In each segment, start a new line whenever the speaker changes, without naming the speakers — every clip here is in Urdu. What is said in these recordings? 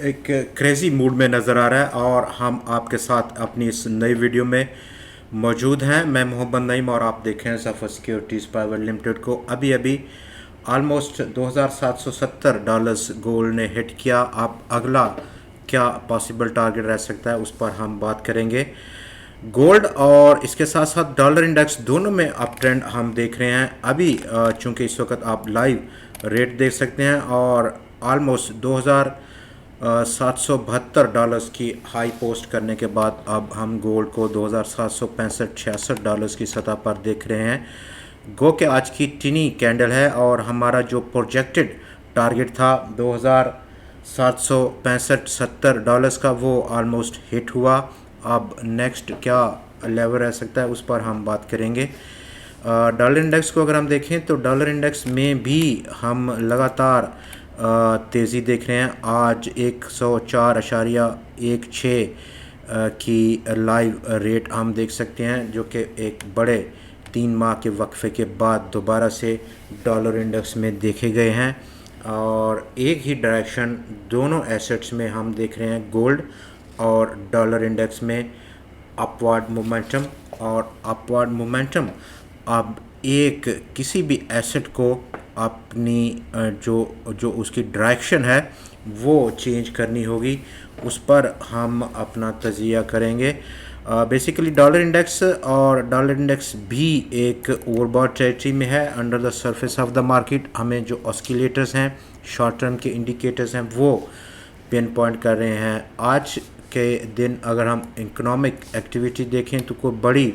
ایک کریزی موڈ میں نظر آ رہا ہے اور ہم آپ کے ساتھ اپنی اس نئی ویڈیو میں موجود ہیں. میں محمد نعیم اور آپ دیکھ رہے ہیں ظفر سیکیورٹیز پرائیویٹ لمیٹڈ کو. ابھی آلموسٹ $2770 گولڈ نے ہٹ کیا. اب اگلا کیا پاسبل ٹارگٹ رہ سکتا ہے اس پر ہم بات کریں گے. گولڈ اور اس کے ساتھ ساتھ ڈالر انڈیکس دونوں میں اپ ٹرینڈ ہم دیکھ رہے ہیں. ابھی چونکہ اس وقت آپ لائیو ریٹ دیکھ سکتے ہیں اور آلموسٹ $2772 کی ہائی پوسٹ کرنے کے بعد اب ہم گولڈ کو $2765-66 کی سطح پر دیکھ رہے ہیں. گو کہ آج کی ٹینی کینڈل ہے اور ہمارا جو پروجیکٹڈ ٹارگٹ تھا $2765-70 کا وہ آلموسٹ ہٹ ہوا. اب نیکسٹ کیا لیول رہ سکتا ہے اس پر ہم بات کریں گے. ڈالر انڈیکس کو اگر ہم دیکھیں تو ڈالر انڈیکس میں بھی ہم لگاتار تیزی دیکھ رہے ہیں. آج 104.16 کی لائیو ریٹ ہم دیکھ سکتے ہیں جو کہ ایک بڑے 3 ماہ کے وقفے کے بعد دوبارہ سے ڈالر انڈیکس میں دیکھے گئے ہیں. اور ایک ہی ڈائریکشن دونوں ایسٹس میں ہم دیکھ رہے ہیں, گولڈ اور ڈالر انڈیکس میں اپورڈ مومنٹم. اور اپورڈ مومنٹم اب ایک کسی بھی ایسٹ کو اپنی جو اس کی ڈائریکشن ہے وہ چینج کرنی ہوگی. اس پر ہم اپنا تجزیہ کریں گے. بیسیکلی ڈالر انڈیکس اور ڈالر انڈیکس بھی ایک اوور باٹ ٹریٹری میں ہے under the surface of the market. ہمیں جو آسکیلیٹرز ہیں, شارٹ ٹرم کے انڈیکیٹرز ہیں, وہ پن پوائنٹ کر رہے ہیں. آج کے دن اگر ہم اکنامک ایکٹیویٹی دیکھیں تو کوئی بڑی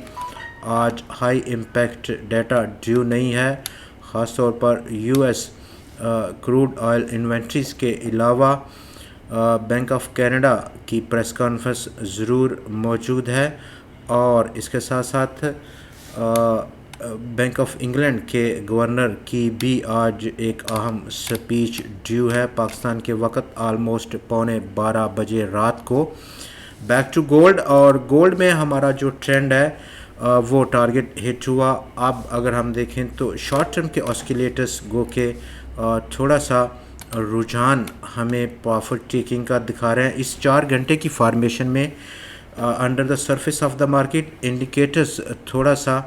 آج ہائی امپیکٹ ڈیٹا ڈیو نہیں ہے, خاص طور پر U S crude oil inventories کے علاوہ بینک آف کینیڈا کی پریس کانفرنس ضرور موجود ہے. اور اس کے ساتھ ساتھ بینک آف انگلینڈ کے گورنر کی بھی آج ایک اہم سپیچ ڈیو ہے پاکستان کے وقت آلموسٹ 11:15 بجے رات کو. بیک ٹو گولڈ, اور گولڈ میں ہمارا جو ٹرینڈ ہے وہ ٹارگٹ ہٹ ہوا. اب اگر ہم دیکھیں تو شارٹ ٹرم کے آسکیلیٹرز گو کہ تھوڑا سا رجحان ہمیں پروفٹ ٹیکنگ کا دکھا رہے ہیں. اس 4 گھنٹے کی فارمیشن میں under the surface of the market indicators تھوڑا سا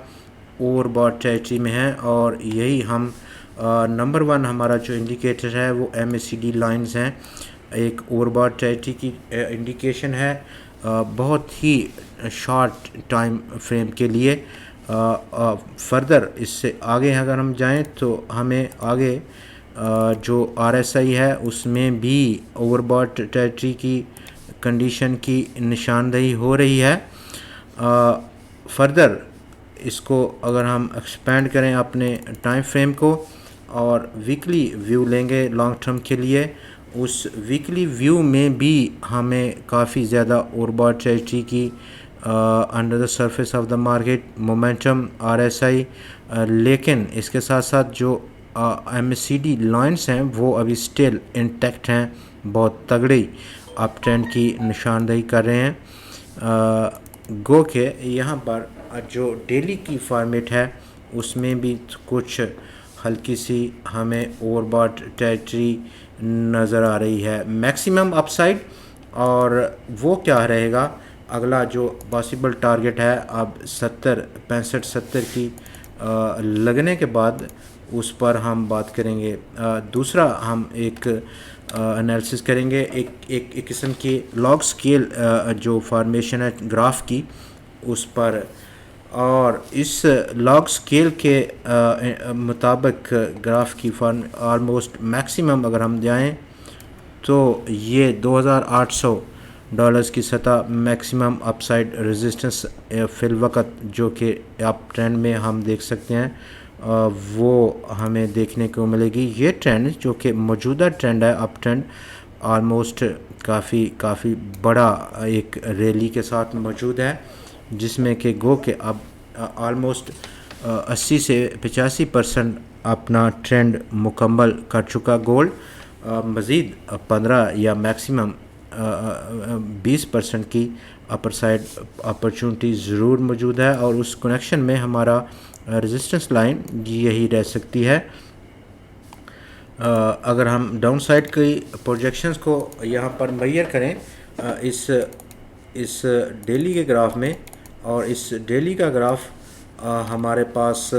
اوور باٹ ٹریٹری میں ہیں. اور یہی ہم نمبر 1 ہمارا جو انڈیکیٹر ہے وہ MACD لائنز ہیں. ایک اوور باٹ ٹریٹری کی انڈیکیشن ہے بہت ہی شارٹ ٹائم فریم کے لیے. فردر اس سے آگے اگر ہم جائیں تو ہمیں آگے جو RSI ہے اس میں بھی اوور باٹ ٹریٹری کی کنڈیشن کی نشاندہی ہو رہی ہے. فردر اس کو اگر ہم ایکسپینڈ کریں اپنے ٹائم فریم کو اور ویکلی ویو لیں گے لانگ ٹرم کے لیے, اس ویکلی ویو میں بھی ہمیں کافی زیادہ اوور باٹ ٹریٹری کی under the surface of the market momentum RSI, لیکن اس کے ساتھ ساتھ جو MACD لائنس ہیں وہ ابھی سٹل انٹیکٹ ہیں, بہت تگڑی اپ ٹرینڈ کی نشاندہی کر رہے ہیں. گو کہ یہاں پر جو ڈیلی کی فارمیٹ ہے اس میں بھی کچھ ہلکی سی ہمیں اوور باٹ ٹریٹری نظر آ رہی ہے. میکسیمم اپ سائڈ اور وہ کیا رہے گا, اگلا جو پاسبل ٹارگٹ ہے اب 65-70 کی لگنے کے بعد اس پر ہم بات کریں گے. دوسرا ہم ایک انالیسس کریں گے ایک قسم کی لاگ سکیل جو فارمیشن ہے گراف کی اس پر, اور اس لاگ سکیل کے مطابق گراف کی آلموسٹ میکسیمم اگر ہم جائیں تو یہ $2800 کی سطح میکسیمم اپ سائڈ ریزسٹنس فی الوقت جو کہ اپ ٹرینڈ میں ہم دیکھ سکتے ہیں وہ ہمیں دیکھنے کو ملے گی. یہ ٹرینڈ جو کہ موجودہ ٹرینڈ ہے اپ ٹرینڈ آلموسٹ کافی بڑا ایک ریلی کے ساتھ موجود ہے, جس میں کہ گو کہ اب آلموسٹ 80 سے 85% اپنا ٹرینڈ مکمل کر چکا گولڈ. مزید 15 یا میکسیمم 20% کی اپر سائڈ اپرچونٹی ضرور موجود ہے, اور اس کنیکشن میں ہمارا ریزسٹنس لائن یہی رہ سکتی ہے. اگر ہم ڈاؤن سائڈ کی پروجیکشنز کو یہاں پر میئر کریں اس ڈیلی کے گراف میں، اور اس ڈیلی کا گراف ہمارے پاس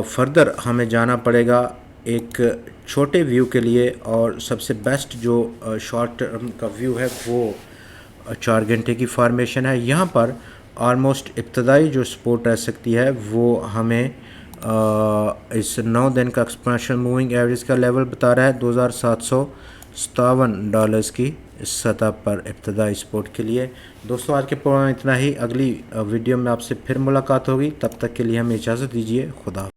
فردر ہمیں جانا پڑے گا ایک چھوٹے ویو کے لیے، اور سب سے بیسٹ جو شارٹ ٹرم کا ویو ہے وہ 4 گھنٹے کی فارمیشن ہے۔ یہاں پر آلموسٹ ابتدائی جو سپورٹ رہ سکتی ہے وہ ہمیں اس 9 دن کا ایکسپوننشل موونگ ایوریج کا لیول بتا رہا ہے $2757 کی سطح پر ابتدائی سپورٹ کے لیے۔ دوستو آج کے پروگرام میں اتنا ہی، اگلی ویڈیو میں آپ سے پھر ملاقات ہوگی، تب تک کے لیے ہمیں اجازت دیجیے، خدا حافظ۔